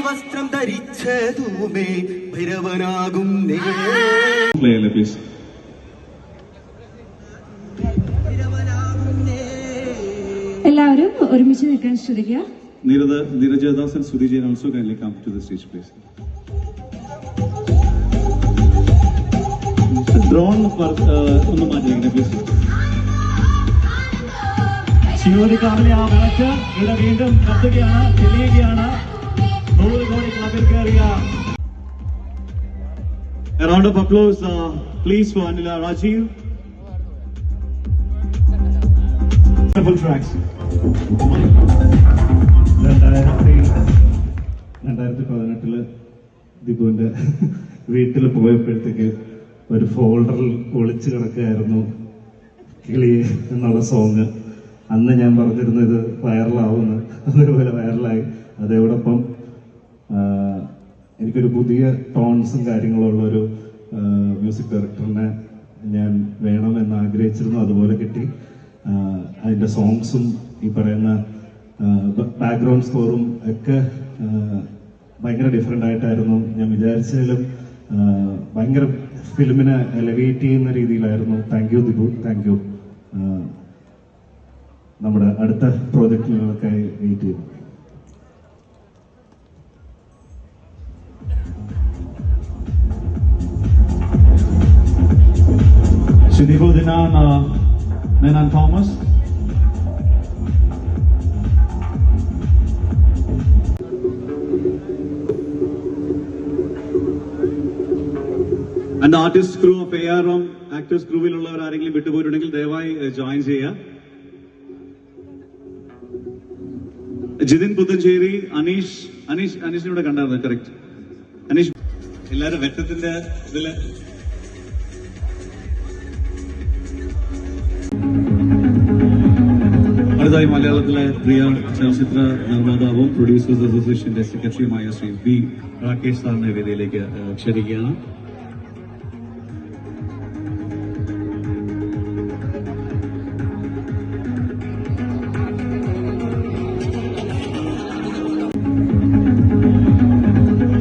വസ്ത്രം ധരിച്ചതുമേ ഭൈരവനാകും എല്ലാവരും ഒരുമിച്ച് നിൽക്കാൻ ശ്രദ്ധിക്കുക. Nirajadas and Sudhi Jain also kindly come to the stage, please. Drone ഒന്ന് മാറ്റിയിരിക്കണേ പ്ലീസ്. ശിവരിക്കാവിലെ ആ വിളക്ക് ഇവിടെ വീണ്ടും കത്തുകയാണ്, തെളിയുകയാണ്. 100 കോടി ക്ലബിൽ കയറിയ. A round of applause, please, for Anila Rajiv. Wonderful tracks. 2018 ദിപുവിന്റെ വീട്ടിൽ പോയപ്പോഴത്തേക്ക് ഒരു ഫോൾഡറിൽ ഒളിച്ചു കിടക്കുകയായിരുന്നു കിളി എന്നുള്ള സോങ്. അന്ന് ഞാൻ പറഞ്ഞിരുന്നു ഇത് വൈറലാവുമെന്ന്. അതേപോലെ വൈറലായി. അതോടൊപ്പം എനിക്കൊരു പുതിയ ടോൺസും കാര്യങ്ങളുള്ളൊരു മ്യൂസിക് ഡയറക്ടറിനെ ഞാൻ വേണമെന്ന് ആഗ്രഹിച്ചിരുന്നു. അതുപോലെ കിട്ടി. അതിൻ്റെ സോങ്സും ഈ പറയുന്ന ബാക്ക്ഗ്രൗണ്ട് സ്കോറും ഒക്കെ ഭയങ്കര ഡിഫറെൻ്റ് ആയിട്ടായിരുന്നു. ഞാൻ വിചാരിച്ചതിലും ഭയങ്കര ഫിലിമിനെ എലവേറ്റ് ചെയ്യുന്ന രീതിയിലായിരുന്നു. Thank you Dipu, thank you. നമ്മുടെ അടുത്ത പ്രോജക്റ്റുകൾക്കായി വെയിറ്റ് ചെയ്യുന്നു. Shinibo Dinan, Nenan Thomas. And the artist crew of ARM, actors crew വിലുള്ളവർ ആരെങ്കിലും വിട്ടുപോയിട്ടുണ്ടെങ്കിൽ ദയവായി ജോയിൻ ചെയ്യുക. ജിതിൻ പുത്തഞ്ചേരി, അനീഷിനൂടെ കണ്ടായിരുന്നു. കറക്റ്റ് അനീഷ്. എല്ലാവരും വെട്ടത്തിന്റെ ഇതില് അടുത്തായി മലയാളത്തിലെ പ്രിയ ചലച്ചിത്ര നിർമ്മാതാവും പ്രൊഡ്യൂസേഴ്സ് അസോസിയേഷന്റെ സെക്രട്ടറിയുമായ ശ്രീ ബി രാകേഷ് സാറിനെ വേദിയിലേക്ക് ക്ഷണിക്കുകയാണ്.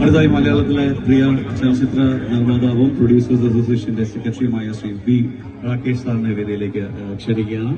അടുത്തായി മലയാളത്തിലെ പ്രിയ ചലച്ചിത്ര നിർമ്മാതാവും പ്രൊഡ്യൂസേഴ്സ് അസോസിയേഷന്റെ സെക്രട്ടറിയുമായ ശ്രീ ബി രാകേഷ് സാറിനെ വേദിയിലേക്ക് ക്ഷണിക്കുകയാണ്.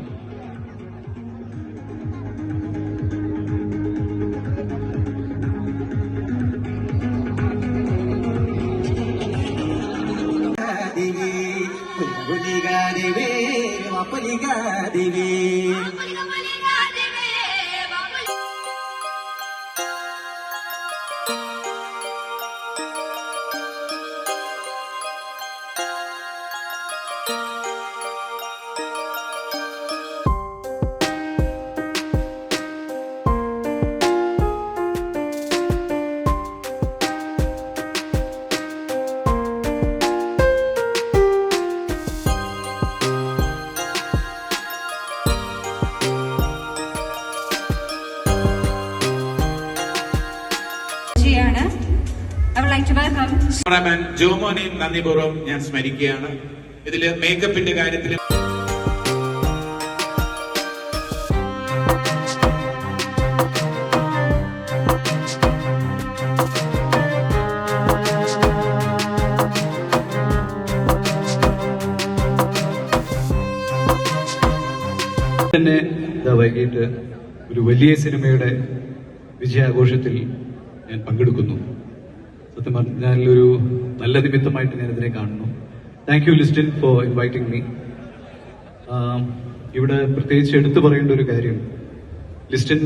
ക്യാമറാമാൻ ജോമോനെയും നന്ദിപൂർവ്വം ഞാൻ സ്മരിക്കുകയാണ്. ഇതില് മേക്കപ്പിന്റെ കാര്യത്തിൽ തന്നെ വൈകിട്ട് ഒരു വലിയ സിനിമയുടെ വിജയാഘോഷത്തിൽ ഞാൻ പങ്കെടുക്കുന്നു. സത്യം പറഞ്ഞാൽ ഒരു നല്ല നിമിത്തമായിട്ട് ഞാൻ ഇതിനെ കാണുന്നു. Thank you Listin for inviting me. ഇവിടെ പ്രത്യേകിച്ച് എടുത്തു പറയേണ്ട ഒരു കാര്യം, ലിസ്റ്റിൻ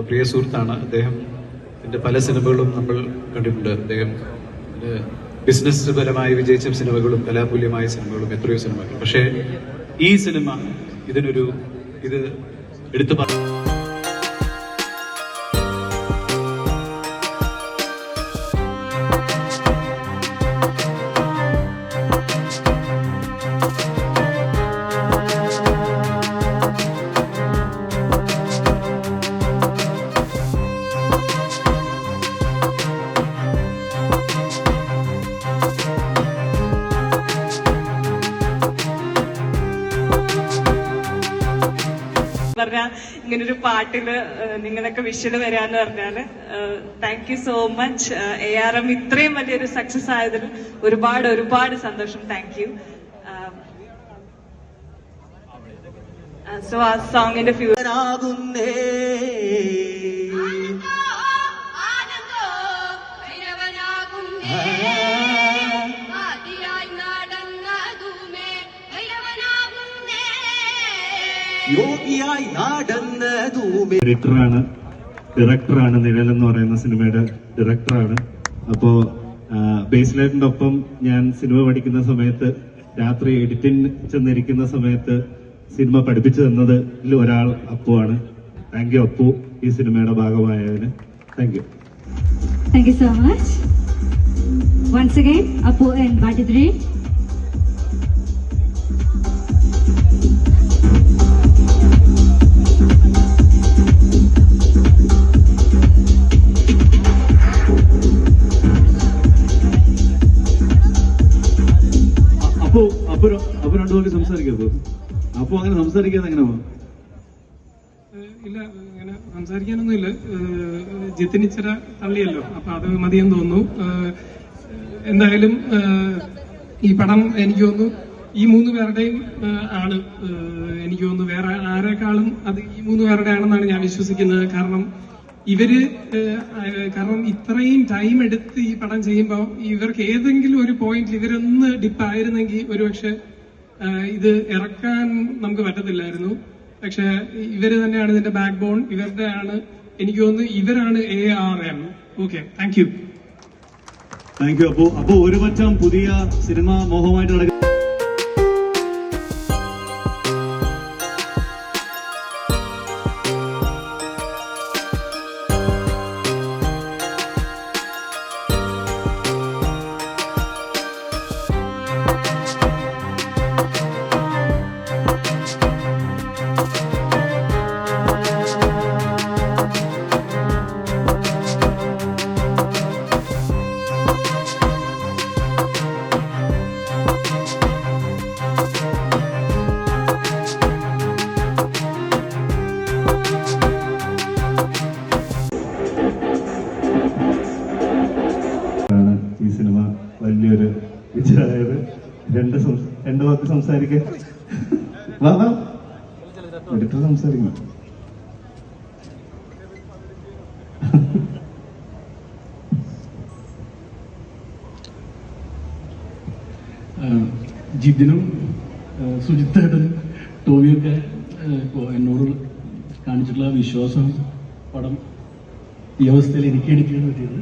പ്രിയ സുഹൃത്താണ്. അദ്ദേഹത്തിന്റെ പല സിനിമകളും നമ്മൾ കണ്ടിട്ടുണ്ട്. അദ്ദേഹം ബിസിനസ് പരമായി വിജയിച്ച സിനിമകളും കലാമൂല്യമായ സിനിമകളും എത്രയോ സിനിമകൾ. പക്ഷേ ഈ സിനിമ ഇത് എടുത്തു പറഞ്ഞാൽ ഇങ്ങനൊരു പാട്ടില് നിങ്ങളൊക്കെ വിഷ്വല് വരാന്ന് പറഞ്ഞാല് thank you so much. ARM ഇത്രയും വലിയൊരു സക്സസ് ആയതിൽ ഒരുപാട് ഒരുപാട് സന്തോഷം. Thank you. സോ ആ സോങ്ങിന്റെ ആകുന്നേ യോഗിയായി നടന്നതുമേ. ഡയറക്ടറാണ് നിഴൽ എന്ന് പറയുന്ന സിനിമയുടെ ഡയറക്ടറാണ്. അപ്പോ ബേസ്ലൈറ്റിന്റെ ഒപ്പം ഞാൻ സിനിമ പഠിക്കുന്ന സമയത്ത് രാത്രി എഡിറ്റിംഗ് ചെന്നിരിക്കുന്ന സമയത്ത് സിനിമ പഠിപ്പിച്ചു തന്നത് ഒരാൾ അപ്പുവാണ്. താങ്ക് യു അപ്പു, ഈ സിനിമയുടെ ഭാഗമായതിന് thank you. Thank you so much. Once again, Appu and Bhatidri. അപ്പൊ രണ്ടു പേർക്ക് സംസാരിക്കാത്തോ? അപ്പൊ അങ്ങനെ സംസാരിക്കാതെ എങ്ങനെ പോകും? ഇല്ല, അങ്ങനെ സംസാരിക്കാനൊന്നുമില്ല. ജിത്തിനിച്ചിറ തള്ളിയല്ലോ, അപ്പൊ അത് മതിയെന്ന് തോന്നുന്നു. എന്തായാലും ഈ പടം എനിക്ക് തോന്നുന്നു ഈ 3 പേരുടെയും ആണ്. എനിക്ക് തോന്നുന്നു വേറെ ആരെക്കാളും അത് ഈ 3 പേരുടെ ആണെന്നാണ് ഞാൻ വിശ്വസിക്കുന്നത്. കാരണം കാരണം ഇത്രയും ടൈം എടുത്ത് ഈ പടം ചെയ്യുമ്പോൾ ഇവർക്ക് ഏതെങ്കിലും ഒരു പോയിന്റിൽ ഇവരൊന്ന് ഡിപ്പായിരുന്നെങ്കിൽ ഒരുപക്ഷെ ഇത് ഇറക്കാൻ നമുക്ക് പറ്റത്തില്ലായിരുന്നു. പക്ഷെ ഇവര് തന്നെയാണ് ഇതിന്റെ ബാക്ക് ബോൺ. ഇവരുടെ ആണ് എനിക്ക് തോന്നുന്നു ഇവരാണ് ARM. Okay, thank you. Thank you. അപ്പോ ഒരു പറ്റം പുതിയ സിനിമ മോഹമായിട്ട് നടക്കുന്ന ഈ സിനിമ വലിയൊരു വിജയമായത്. രണ്ട് വാക്ക് സംസാരിക്കാൻ എഡിറ്റർ സംസാരിക്കണം. ജിതിനും സുജിത്തേട്ടനും ടോവിയൊക്കെ എന്നോട് കാണിച്ചിട്ടുള്ള വിശ്വാസം പടം ഈ അവസ്ഥയിൽ എനിക്ക് എടുക്കാൻ പറ്റിയത്.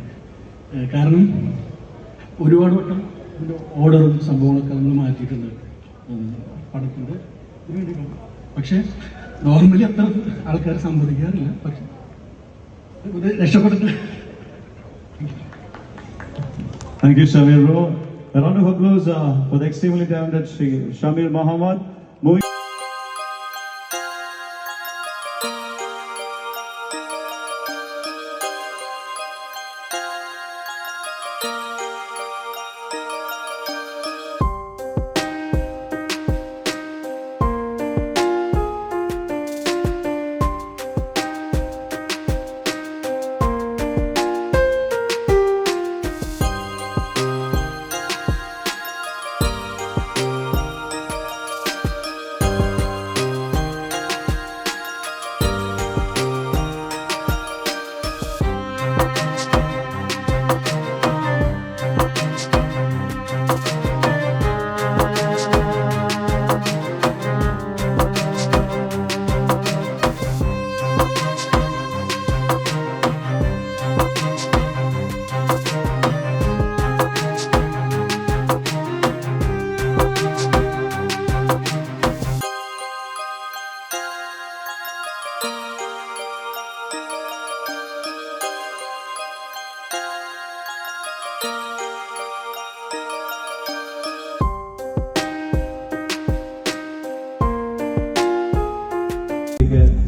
കാരണം ഒരുപാട് വട്ടം ഇതിൻ്റെ ഓർഡറും സംഭവങ്ങളൊക്കെ നമ്മൾ മാറ്റിയിട്ടുണ്ട് പടത്തിൻ്റെ. പക്ഷെ നോർമലി അത്ര ആൾക്കാർ സമ്മതിക്കാറില്ല. പക്ഷെ ഇത് രക്ഷപ്പെട്ടിട്ട്. Thank you, Shamir bro. A round of applause for the extremely talented Shamir Mohammed.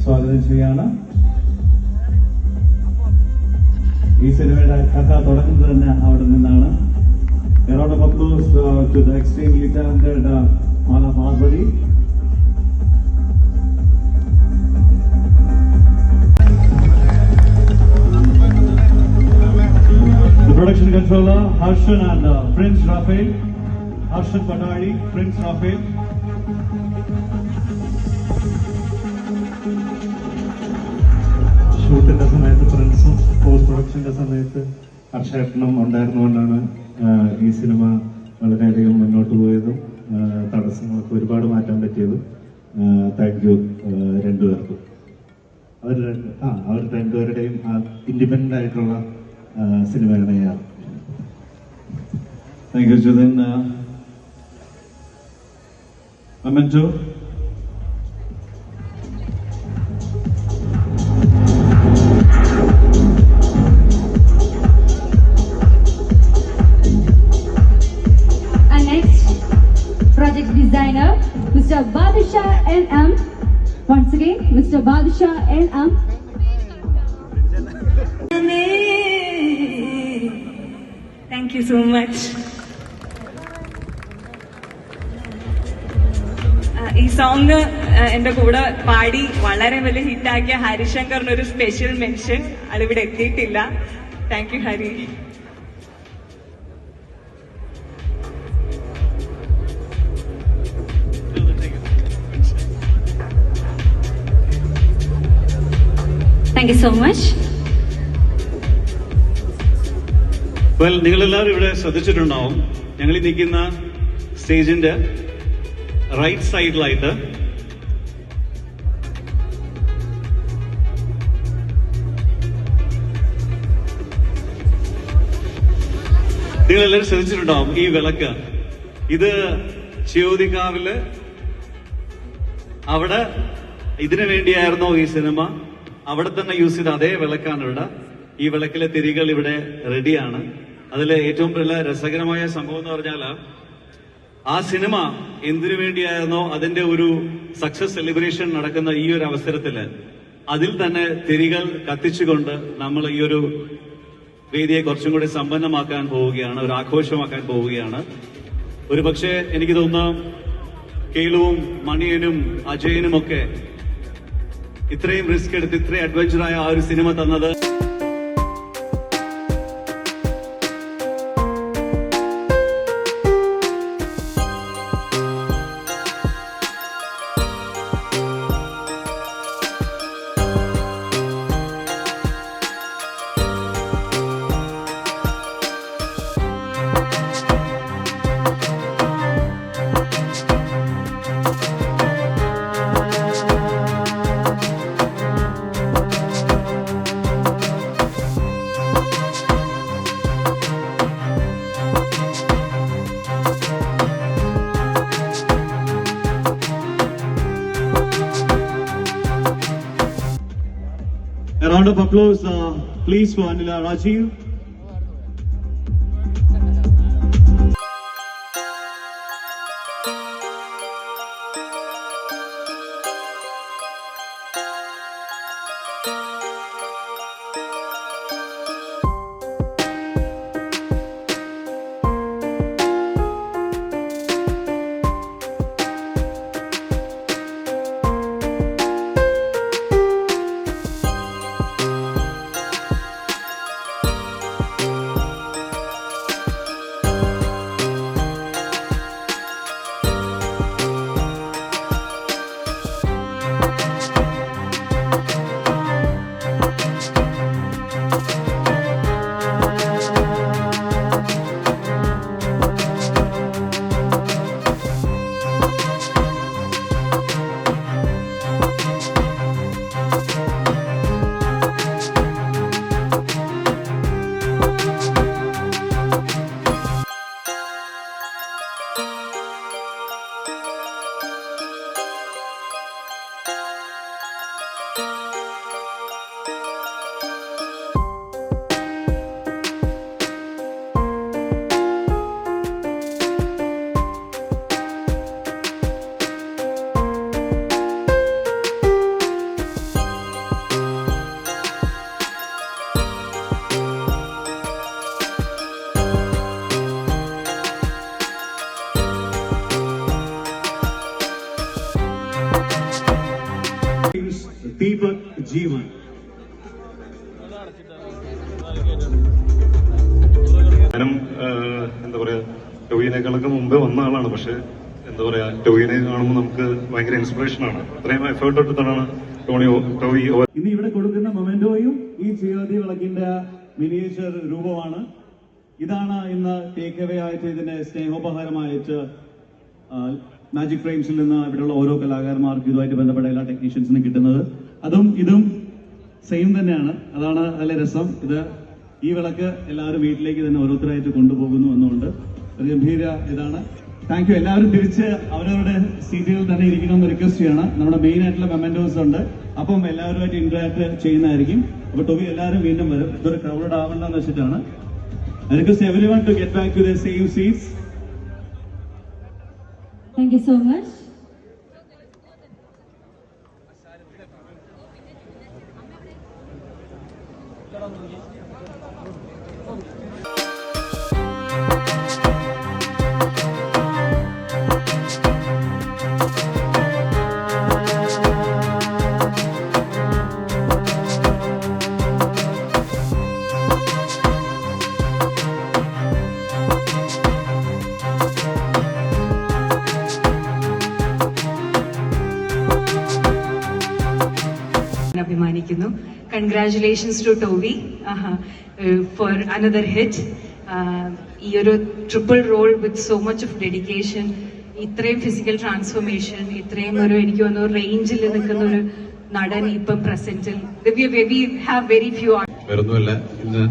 സ്വാഗതം ചെയ്യാണ്. ഈ സിനിമയുടെ കഥ തുടങ്ങുന്നത് തന്നെ അവിടെ നിന്നാണ്. A round of applause to the extremely talented Mala Parvati. controller, Harshan and Prince Raphael. Harshan Badari, Prince Raphael. ഷൂട്ടിന്റെ സമയത്ത് പ്രിൻസും പോസ്റ്റ് പ്രൊഡക്ഷന്റെ സമയത്ത് ഹർഷേട്ടനും ഉണ്ടായിരുന്നുകൊണ്ടാണ് ഈ സിനിമ വളരെയധികം മുന്നോട്ട് പോയതും തടസ്സങ്ങളൊക്കെ ഒരുപാട് മാറ്റാൻ പറ്റിയതും. താങ്ക് യു രണ്ടുപേർക്കും. അവർ രണ്ടുപേരുടെയും ഇൻഡിപെൻഡന്റ് ആയിട്ടുള്ള സിനിമയാണ് ഞാൻ. Thank you, Jithin. Memento. And next, project designer, Mr. Badshah NM. Once again, Mr. Badshah NM. Thank you so much. ഈ സോങ് എന്റെ കൂടെ പാടി വളരെ വലിയ ഹിറ്റാക്കിയ ഹരിശങ്കറിന് ഒരു സ്പെഷ്യൽ മെൻഷൻ. അതിവിടെ എത്തിയിട്ടില്ല. Thank you Hari. Thank you so much. Well, നിങ്ങളെല്ലാവരും ഇവിടെ ശ്രദ്ധിച്ചിട്ടുണ്ടാവും, ഞങ്ങൾ ഈ നിൽക്കുന്ന സ്റ്റേജിന്റെ റൈറ്റ് സൈഡിലായിട്ട് നിങ്ങളെല്ലാവരും ശ്രദ്ധിച്ചിട്ടുണ്ടാവും ഈ വിളക്ക്. ഇത് ചിയോതിക്കാവില് അവിടെ ഇതിനു വേണ്ടിയായിരുന്നോ ഈ സിനിമ, അവിടെ തന്നെ യൂസ് ചെയ്ത അതേ വിളക്കാണ് ഇവിടെ. ഈ വിളക്കിലെ തിരികൾ ഇവിടെ റെഡിയാണ്. അതിലെ ഏറ്റവും വലിയ രസകരമായ സംഭവം എന്ന് പറഞ്ഞാൽ, ആ സിനിമ എന്തിനു വേണ്ടിയായിരുന്നോ അതിന്റെ ഒരു സക്സസ് സെലിബ്രേഷൻ നടക്കുന്ന ഈ ഒരു അവസരത്തില് അതിൽ തന്നെ തിരികൾ കത്തിച്ചുകൊണ്ട് നമ്മൾ ഈ ഒരു വേദിയെ കുറച്ചും കൂടി സമ്പന്നമാക്കാൻ പോവുകയാണ്, ഒരു ആഘോഷമാക്കാൻ പോവുകയാണ്. ഒരു പക്ഷേ എനിക്ക് തോന്നുന്നു കേളുവും മണിയനും അജയനും ഒക്കെ ഇത്രയും റിസ്ക് എടുത്ത് ഇത്രയും അഡ്വഞ്ചറായ ആ ഒരു സിനിമ തന്നത് A round of applause, please, for Anila Rajiv. Deepak Jeevan. ടോവിനേക്കാളൊക്കെ മുമ്പേ വന്ന ആളാണ്. പക്ഷെ എന്താ പറയാ, ടോവിനെ കാണുമ്പോൾ നമുക്ക് ഭയങ്കര ഇൻസ്പിറേഷൻ ആണ്. അത്രയും എഫേർട്ട് എടുത്തിട്ടാണ് ടോവി. ഇന്ന് ഇവിടെ കൊടുക്കുന്ന മൊമെന്റോയും ഈ ചേർതി വിളക്കിന്റെ മിനിയേച്ചർ രൂപമാണ്. ഇതാണ് ഇന്ന് ടേക്ക് അവേ ആയിട്ട് ഇതിന്റെ സ്നേഹോപഹാരമായിട്ട് മാജിക് ഫ്രെയിംസിൽ നിന്ന് ഇവിടെയുള്ള ഓരോ കലാകാരന്മാർക്ക് ഇതുമായിട്ട് ബന്ധപ്പെട്ട എല്ലാ ടെക്നീഷ്യൻസിനും കിട്ടുന്നത്. അതും ഇതും സെയിം തന്നെയാണ്. അതാണ് നല്ല രസം. ഇത് ഈ വിളക്ക് എല്ലാവരും വീട്ടിലേക്ക് തന്നെ ഓരോരുത്തരായിട്ട് കൊണ്ടുപോകുന്നു എന്നുകൊണ്ട് ഒരു ഗംഭീര ഇതാണ്. Thank you. എല്ലാവരും തിരിച്ച് അവരവരുടെ സീറ്റുകളിൽ തന്നെ ഇരിക്കണമെന്ന് റിക്വസ്റ്റ് ചെയ്യണം. നമ്മുടെ മെയിൻ ആയിട്ടുള്ള മെമന്റോസ് ഉണ്ട്, അപ്പം എല്ലാവരുമായിട്ട് ഇന്ററാക്ട് ചെയ്യുന്നതായിരിക്കും. അപ്പൊ ടോവി എല്ലാവരും വീണ്ടും വരും. ഇതൊരു ക്രൗഡ് ആവണ്ടെന്ന് വെച്ചിട്ടാണ്. I request everyone to get back to their same seats. Thank you so much. അഭിമാനിക്കുന്നു. Congratulations to Tovi for another hit. ഈ ഒരു triple role with so much of dedication, ഇത്രയും ഫിസിക്കൽ ട്രാൻസ്ഫോർമേഷൻ, ഇത്രയും ഒരു എനിക്ക് തോന്നുന്നു റേഞ്ചിൽ നിൽക്കുന്ന ഒരു നടൻ ഇപ്പം പ്രസന്റിൽ വി ഹാവ് വെരി ഫ്യൂ. വേറൊന്നുമല്ല, ഇന്ന്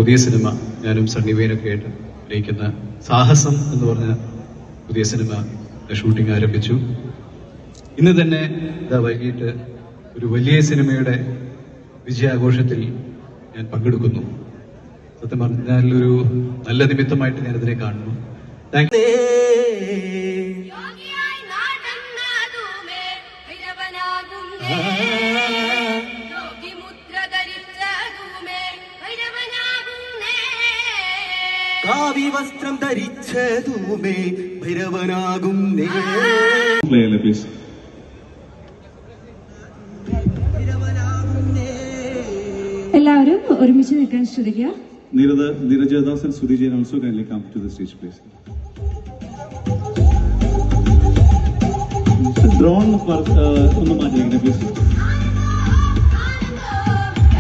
പുതിയ സിനിമ ഞാനും സണ്ണി വെയിനൊക്കെ ആയിട്ട് അഭിനയിക്കുന്ന സാഹസം എന്ന് പറഞ്ഞ പുതിയ സിനിമ ഷൂട്ടിംഗ് ആരംഭിച്ചു. ഇന്ന് തന്നെ വൈകിട്ട് ഒരു വലിയ സിനിമയുടെ വിജയാഘോഷത്തിൽ ഞാൻ പങ്കെടുക്കുന്നു. സത്യം പറഞ്ഞാൽ ഒരു നല്ല നിമിത്തമായിട്ട് ഞാൻ ഇതിനെ കാണുന്നു. Thank you. കാവ്യവസ്ത്രം ധരിച്ചതുമേ ഭൈരവനാകും എല്ലാവരും ഒരുമിച്ച് നിൽക്കാൻ ശ്രദ്ധിക്കുക. Neeraj Das and Sudhi Jain also kindly come to the stage, please. Drone ഒന്ന് മാറ്റിയിരിക്കണേ പ്ലീസ്.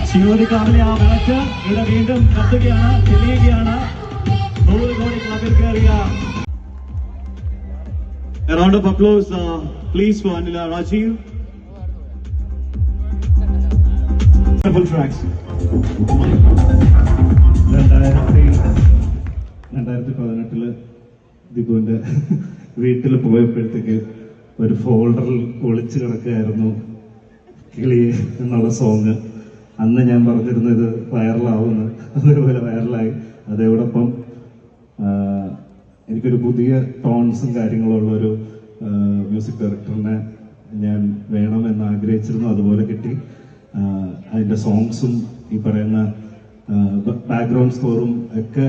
ശിവരിക്കാവിലെ ആ വിളക്ക് ഇവിടെ വീണ്ടും കത്തുകയാണ്, തെളിയുകയാണ്. 100 കോടി ക്ലബിൽ കയറിയ. A round of applause please for Anila Rajiv. Wonderful tracks. 2018 ദിപുവിന്റെ വീട്ടിൽ പോയപ്പോഴത്തേക്ക് ഒരു ഫോൾഡറിൽ ഒളിച്ചു കിടക്കുകയായിരുന്നു കിളി എന്നുള്ള സോങ്. അന്ന് ഞാൻ പറഞ്ഞിരുന്നു ഇത് വൈറലാവുമെന്ന്. അതേപോലെ വൈറലായി. അതോടൊപ്പം എനിക്കൊരു പുതിയ ടോൺസും കാര്യങ്ങളുള്ളൊരു മ്യൂസിക് ഡയറക്ടറിനെ ഞാൻ വേണമെന്ന് ആഗ്രഹിച്ചിരുന്നു. അതുപോലെ കിട്ടി. അതിൻ്റെ സോങ്സും ഈ പറയുന്ന ബാക്ക്ഗ്രൗണ്ട് സ്കോറും ഒക്കെ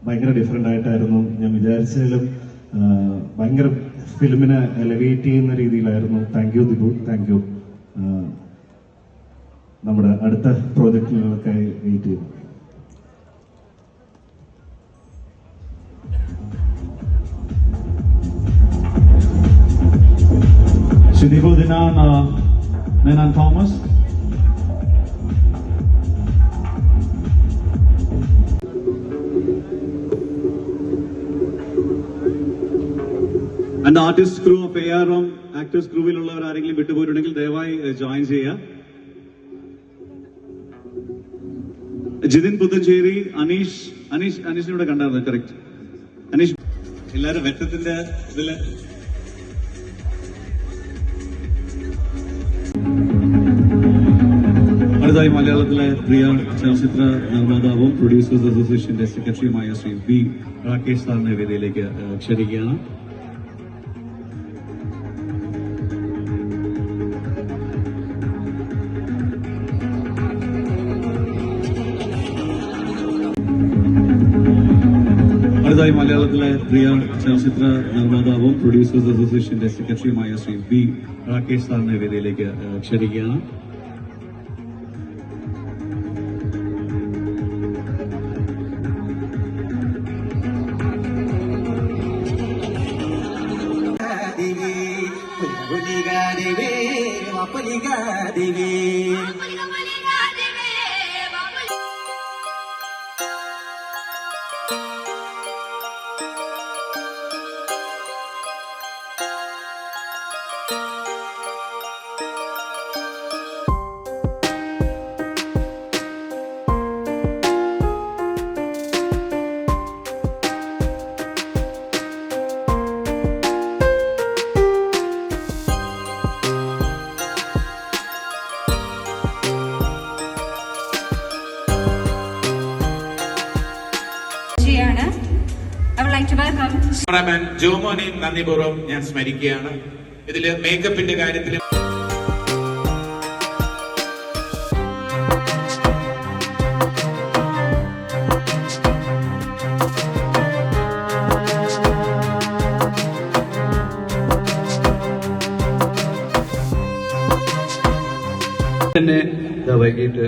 ഭയങ്കര ഡിഫറെൻ്റ് ആയിട്ടായിരുന്നു. ഞാൻ വിചാരിച്ചതിലും ഭയങ്കര ഫിലിമിനെ എലവേറ്റ് ചെയ്യുന്ന രീതിയിലായിരുന്നു. Thank you Dipu, thank you. നമ്മുടെ അടുത്ത പ്രോജക്റ്റുകൾക്കായി വെയിറ്റ് ചെയ്തു. Dibu Dinan Menan Thomas. And the artist crew of ARM, actors crew വിലുള്ളവർ ആരെങ്കിലും വിട്ടുപോയിട്ടുണ്ടെങ്കിൽ ദയവായി ജോയിൻ ചെയ്യുക. ജിതിൻ പുത്തഞ്ചേരി, അനീഷിനൂടെ കണ്ടായിരുന്നു. കറക്റ്റ് അനീഷ്. എല്ലാവരും വെട്ടത്തിന്റെ ഇതില് അടുത്തായി മലയാളത്തിലെ പ്രിയ ചലച്ചിത്ര നിർമ്മാതാവും പ്രൊഡ്യൂസേഴ്സ് അസോസിയേഷന്റെ സെക്രട്ടറിയുമായ ശ്രീ ബി രാകേഷ് സാറിനെ വേദിയിലേക്ക് ക്ഷണിക്കുകയാണ്. അടുത്തായി മലയാളത്തിലെ പ്രിയ ചലച്ചിത്ര നിർമ്മാതാവും പ്രൊഡ്യൂസേഴ്സ് അസോസിയേഷന്റെ സെക്രട്ടറിയുമായ ശ്രീ ബി രാകേഷ് സാറിനെ വേദിയിലേക്ക് ക്ഷണിക്കുകയാണ്. ಬಾಬುಲಿಗಾದಿಗೆ I would like to welcome cameraman ജോമോനെയും നന്ദിപൂർവ്വം ഞാൻ സ്മരിക്കുകയാണ്. ഇതില് മേക്കപ്പിന്റെ കാര്യത്തിൽ തന്നെ വൈകിട്ട്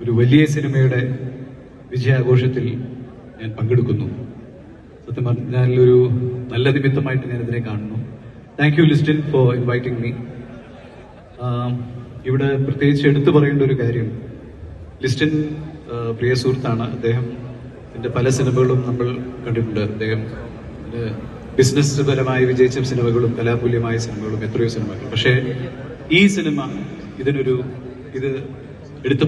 ഒരു വലിയ സിനിമയുടെ വിജയാഘോഷത്തിൽ ഞാൻ പങ്കെടുക്കുന്നു. സത്യം പറഞ്ഞാൽ ഒരു നല്ല നിമിത്തമായിട്ട് ഞാൻ ഇതിനെ കാണുന്നു. Thank you Listin for inviting me. ഇവിടെ പ്രത്യേകിച്ച് എടുത്തു പറയേണ്ട ഒരു കാര്യം, ലിസ്റ്റിൻ പ്രിയ സുഹൃത്താണ്. അദ്ദേഹത്തിന്റെ പല സിനിമകളും നമ്മൾ കണ്ടിട്ടുണ്ട്. അദ്ദേഹം ബിസിനസ് പരമായി വിജയിച്ച സിനിമകളും കലാമൂല്യമായ സിനിമകളും എത്രയോ സിനിമകൾ. പക്ഷേ ഈ സിനിമ ഇത് എടുത്തു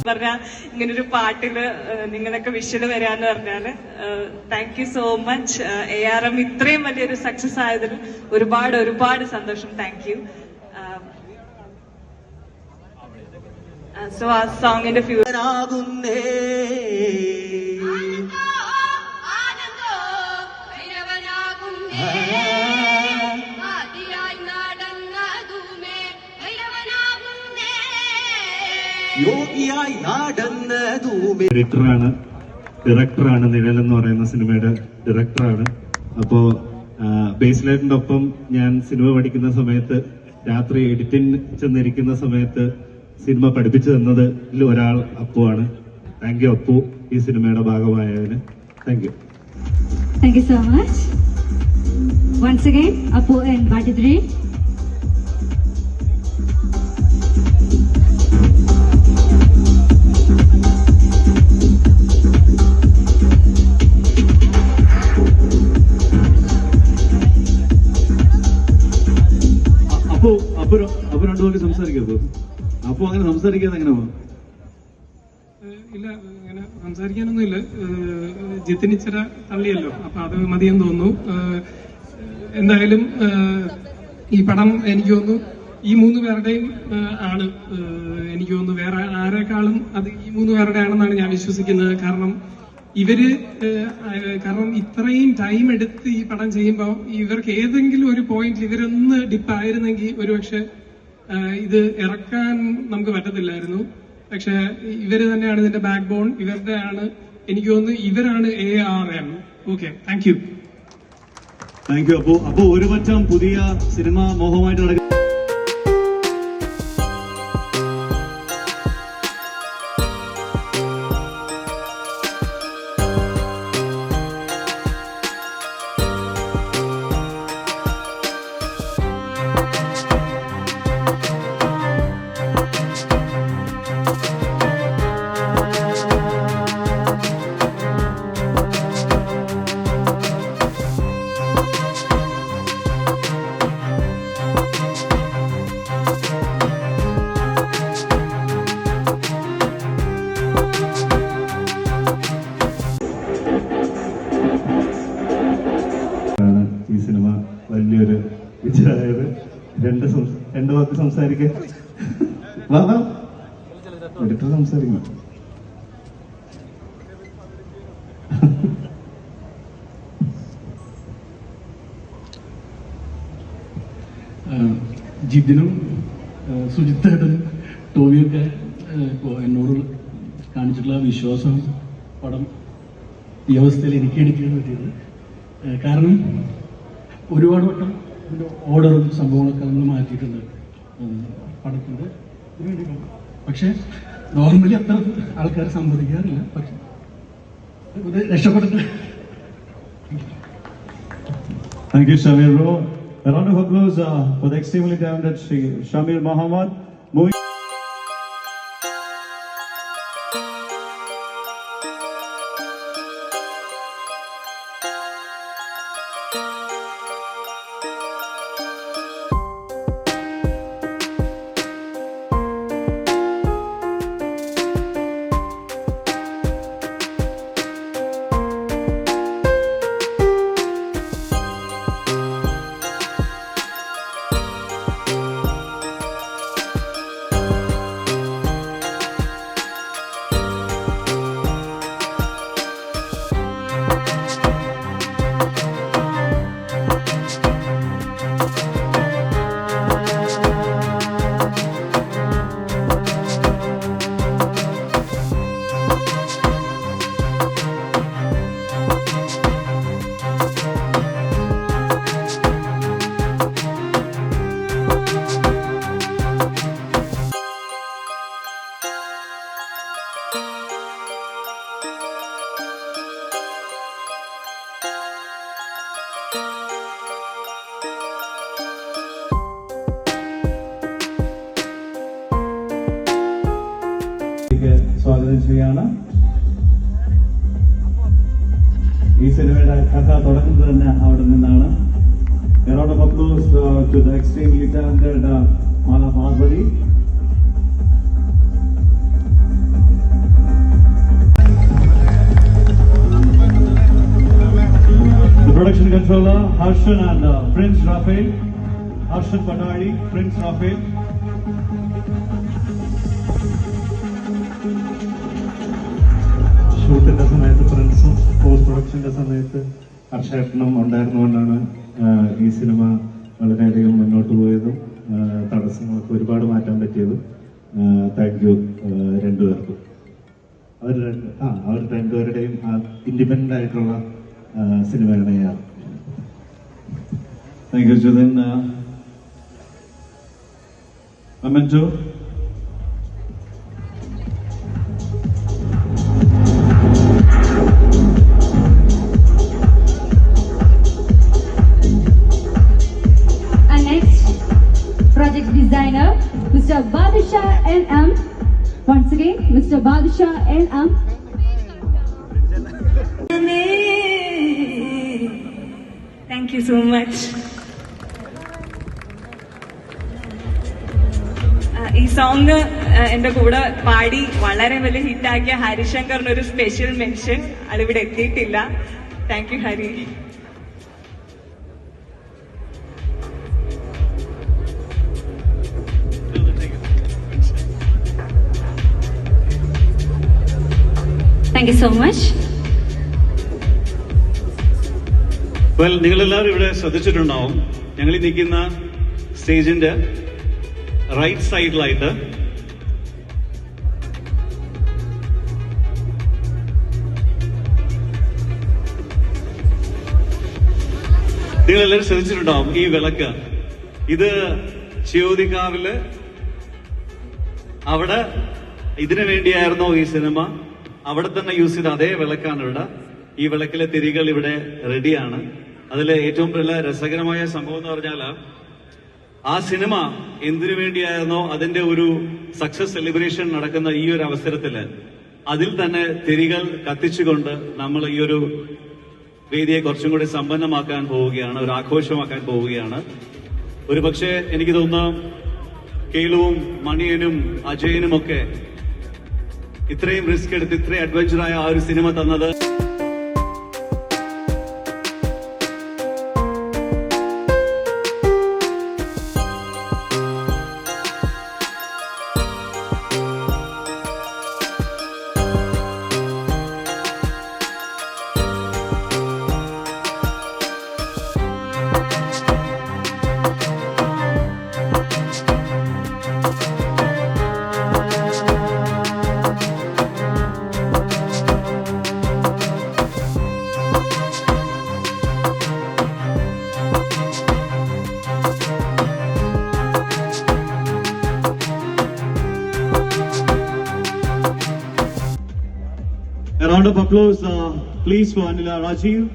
പറഞ്ഞാൽ ഇങ്ങനൊരു പാട്ടില് നിങ്ങളൊക്കെ വിഷ്വല് വരാന്ന് പറഞ്ഞാല് thank you so much. ARM ഇത്രയും വലിയൊരു സക്സസ് ആയതിൽ ഒരുപാട് സന്തോഷം. Thank you. സോ ആ സോങ്ങിന്റെ ആകുന്നേ യോഗിയായി നടന്നതുമേ. ഡയറക്ടറാണ് നിഴൽ എന്ന് പറയുന്ന സിനിമയുടെ ഡയറക്ടറാണ്. അപ്പോ ബേസ്ലൈറ്റിന്റെ ഒപ്പം ഞാൻ സിനിമ പഠിക്കുന്ന സമയത്ത് രാത്രി എഡിറ്റിംഗ് ചെന്നിരിക്കുന്ന സമയത്ത് സിനിമ പഠിപ്പിച്ചു തന്നത് ഒരാൾ അപ്പുവാണ്. താങ്ക് യു അപ്പു, ഈ സിനിമയുടെ ഭാഗമായതിന് thank you. Thank you so much. Once again, Appu and Bhatidri. അപ്പൊ രണ്ടു വാക്ക് സംസാരിക്കരുത്. അപ്പൊ അങ്ങനെ സംസാരിക്കാതെ എങ്ങനെ പോകും? ഇല്ല, അങ്ങനെ സംസാരിക്കാനൊന്നുമില്ല. ജിത്തിനിച്ചിറ തള്ളിയല്ലോ, അപ്പൊ അത് മതിയെന്ന് തോന്നുന്നു. എന്തായാലും ഈ പടം എനിക്ക് തോന്നുന്നു ഈ മൂന്ന് പേരുടെയും ആണ്. എനിക്ക് തോന്നുന്നു വേറെ ആരെക്കാളും അത് ഈ മൂന്ന് പേരുടെ ആണെന്നാണ് ഞാൻ വിശ്വസിക്കുന്നത്. കാരണം ഇത്രയും ടൈം എടുത്ത് ഈ പടം ചെയ്യുമ്പോൾ ഇവർക്ക് ഏതെങ്കിലും ഒരു പോയിന്റിൽ ഇവരൊന്ന് ഡിപ്പായിരുന്നെങ്കിൽ ഒരുപക്ഷെ ഇത് ഇറക്കാൻ നമുക്ക് പറ്റത്തില്ലായിരുന്നു. പക്ഷെ ഇവര് തന്നെയാണ് ഇതിന്റെ ബാക്ക് ബോൺ. ഇവരുടെ ആണ് എനിക്ക് തോന്നുന്നു ഇവരാണ് ARM. Okay, thank you. Thank you. അപ്പോ ഒരു പറ്റം പുതിയ സിനിമ മോഹമായിട്ട് നടക്കുന്ന ഈ സിനിമ വലിയൊരു വിജയമായത്. രണ്ട് വാക്ക് സംസാരിക്കാൻ എടുത്ത് സംസാരിക്കണം. ജിതിനും സുജിത്തേട്ടനും ടോവിയൊക്കെ ഇപ്പോൾ എന്നോട് കാണിച്ചിട്ടുള്ള വിശ്വാസം പടം ഈ അവസ്ഥയിൽ എനിക്ക് എടുക്കാൻ പറ്റിയത്. കാരണം ഒരുപാട് വട്ടം ഇതിൻ്റെ ഓർഡറും സംഭവങ്ങളൊക്കെ നമ്മൾ മാറ്റിയിട്ടുണ്ട് പടത്തിൻ്റെ വേണ്ടിയിട്ടാണ്. പക്ഷേ നോർമലി അത്ര ആൾക്കാർ സമ്മതിക്കാറില്ല. പക്ഷെ ഇത് രക്ഷപ്പെട്ടിട്ട്. Thank you, Shamir bro. A round of applause for the extremely talented Shamir Mohammed. Moving സ്വാഗതം ചെയ്യാണ്. ഈ സിനിമയുടെ കഥ തുടങ്ങുന്നത് തന്നെ അവിടെ നിന്നാണ്. A round of applause to the extremely talented Mala Parvati. The production controller Harshan and Prince Raphael. Harshan Panadi, Prince Raphael. ഷൂട്ടിന്റെ സമയത്ത് പ്രിൻസും പോസ്റ്റ് പ്രൊഡക്ഷന്റെ സമയത്ത് ഹർഷേട്ടനും ഉണ്ടായിരുന്നുകൊണ്ടാണ് ഈ സിനിമ വളരെയധികം മുന്നോട്ട് പോയതും തടസ്സങ്ങളൊക്കെ ഒരുപാട് മാറ്റാൻ പറ്റിയതും. താങ്ക് യു രണ്ടുപേർക്കും. അവർ രണ്ടുപേരുടെയും ഇൻഡിപെൻഡന്റ് ആയിട്ടുള്ള സിനിമയാണ് ഞാൻ. Thank you, Julian. Memento. And next, project designer, Mr. Badshah NM. Once again, Mr. Badshah NM. Thank you so much. ഈ സോങ് എന്റെ കൂടെ പാടി വളരെ വലിയ ഹിറ്റാക്കിയ ഹരിശങ്കറിന് ഒരു സ്പെഷ്യൽ മെൻഷൻ. ആളിവിടെ എത്തിയിട്ടില്ല. Thank you Hari. Thank you so much. Well, നിങ്ങളെല്ലാവരും ഇവിടെ ശ്രദ്ധിച്ചിട്ടുണ്ടാവും, ഞങ്ങൾ ഈ നിൽക്കുന്ന സ്റ്റേജിന്റെ റൈറ്റ് സൈഡിലായിട്ട് നിങ്ങളെല്ലാവരും ശ്രദ്ധിച്ചിട്ടുണ്ടാവും ഈ വിളക്ക്. ഇത് ചിയോതിക്കാവില് അവിടെ ഇതിനു വേണ്ടിയായിരുന്നോ ഈ സിനിമ, അവിടെ തന്നെ യൂസ് ചെയ്ത അതേ വിളക്കാണ് ഇവിടെ. ഈ വിളക്കിലെ തിരികൾ ഇവിടെ റെഡിയാണ്. അതിലെ ഏറ്റവും രസകരമായ സംഭവം എന്ന് പറഞ്ഞാൽ, ആ സിനിമ എന്തിനു വേണ്ടിയായിരുന്നോ അതിന്റെ ഒരു സക്സസ് സെലിബ്രേഷൻ നടക്കുന്ന ഈ ഒരു അവസരത്തില് അതിൽ തന്നെ തിരികൾ കത്തിച്ചുകൊണ്ട് നമ്മൾ ഈ ഒരു വേദിയെ കുറച്ചും കൂടി സമ്പന്നമാക്കാൻ പോവുകയാണ്, ഒരു ആഘോഷമാക്കാൻ പോവുകയാണ്. ഒരു പക്ഷേ എനിക്ക് തോന്നുന്നു കേളുവും മണിയനും അജയനും ഒക്കെ ഇത്രയും റിസ്ക് എടുത്ത് ഇത്രയും അഡ്വഞ്ചറായ ആ ഒരു സിനിമ തന്നത് round of applause, please, for Anila Rajiv.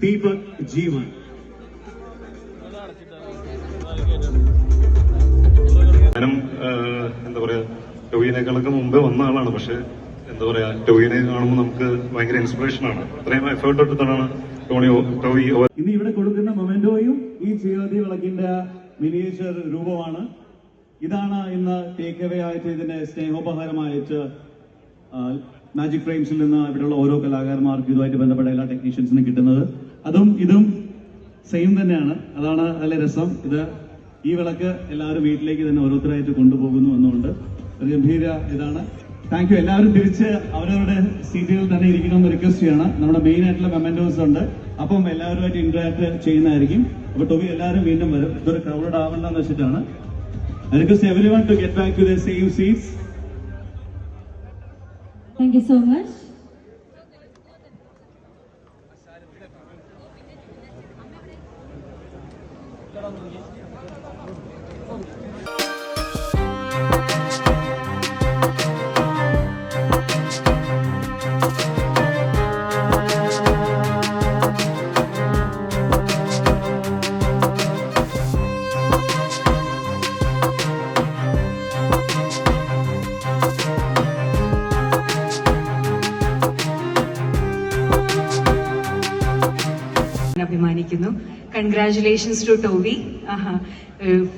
Deepak Jeevan. ഞാനും എന്താ പറയാ ടോവിനേക്കാളൊക്കെ മുമ്പേ വന്ന ആളാണ്. പക്ഷെ എന്താ പറയാ ടോവിനെ കാണുമ്പോൾ നമുക്ക് ഭയങ്കര ഇൻസ്പിറേഷൻ ആണ്. അത്രയും എഫേർട്ട് എടുത്തിട്ടാണ് ടോവി. ഇന്ന് ഇവിടെ കൊടുക്കുന്ന മൊമെന്റോയും ഈ ചിയോതി വിളക്കിന്റെ മിനിയേച്ചർ രൂപമാണ്. ഇതാണ് ഇന്ന് ടേക്ക് അവേ ആയിട്ട് ഇതിന്റെ സ്നേഹോപഹാരമായിട്ട് മാജിക് ഫ്രെയിംസിൽ നിന്ന് ഇവിടെയുള്ള ഓരോ കലാകാരന്മാർക്കും ഇതുമായിട്ട് ബന്ധപ്പെട്ട എല്ലാ ടെക്നീഷ്യൻസിനും കിട്ടുന്നത്. അതും ഇതും സെയിം തന്നെയാണ്. അതാണ് നല്ല രസം. ഇത് ഈ വിളക്ക് എല്ലാവരും വീട്ടിലേക്ക് തന്നെ ഓരോരുത്തരായിട്ട് കൊണ്ടുപോകുന്നു എന്നുകൊണ്ട് ഒരു ഗംഭീര ഇതാണ്. Thank you. എല്ലാവരും തിരിച്ച് അവരവരുടെ സീറ്റുകളിൽ തന്നെ ഇരിക്കണമെന്ന് റിക്വസ്റ്റ് ചെയ്യണം. നമ്മുടെ മെയിൻ ആയിട്ടുള്ള മെമ്മന്റോസ് ഉണ്ട്. അപ്പം എല്ലാവരുമായിട്ട് ഇന്ററാക്ട് ചെയ്യുന്നതായിരിക്കും. അപ്പൊ ടോവി എല്ലാവരും വീണ്ടും വരും. ഇതൊരു ക്രൗഡ് ആവണ്ടെന്ന് വെച്ചിട്ടാണ്. I request everyone to get back to their same seats. Thank you so much. അഭിമാനിക്കുന്നു. Congratulations to Tovi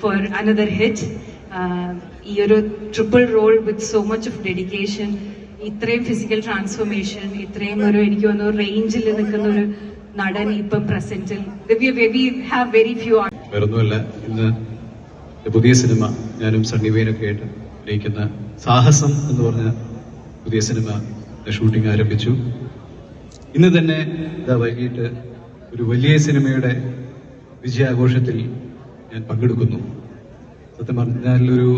for another hit. ഈ ഒരു triple role with so much of dedication, ഇത്രയും ഫിസിക്കൽ ട്രാൻസ്ഫോർമേഷൻ, ഇത്രയും ഒരു എനിക്ക് തോന്നുന്നു റേഞ്ചിൽ നിൽക്കുന്ന ഒരു നടൻ ഇപ്പം പ്രസന്റിൽ വി ഹാവ് വെരി ഫ്യൂ. വേറൊന്നുമല്ല, ഇന്ന് പുതിയ സിനിമ ഞാനും സണ്ണി വെയിനൊക്കെ ആയിട്ട് അഭിനയിക്കുന്ന സാഹസം എന്ന് പറഞ്ഞ പുതിയ സിനിമ ഷൂട്ടിംഗ് ആരംഭിച്ചു. ഇന്ന് തന്നെ വൈകിട്ട് ഒരു വലിയ സിനിമയുടെ വിജയാഘോഷത്തിൽ ഞാൻ പങ്കെടുക്കുന്നു. സത്യം പറഞ്ഞാൽ ഒരു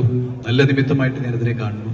നല്ല നിമിത്തമായിട്ട് ഞാനിതിനെ കാണുന്നു.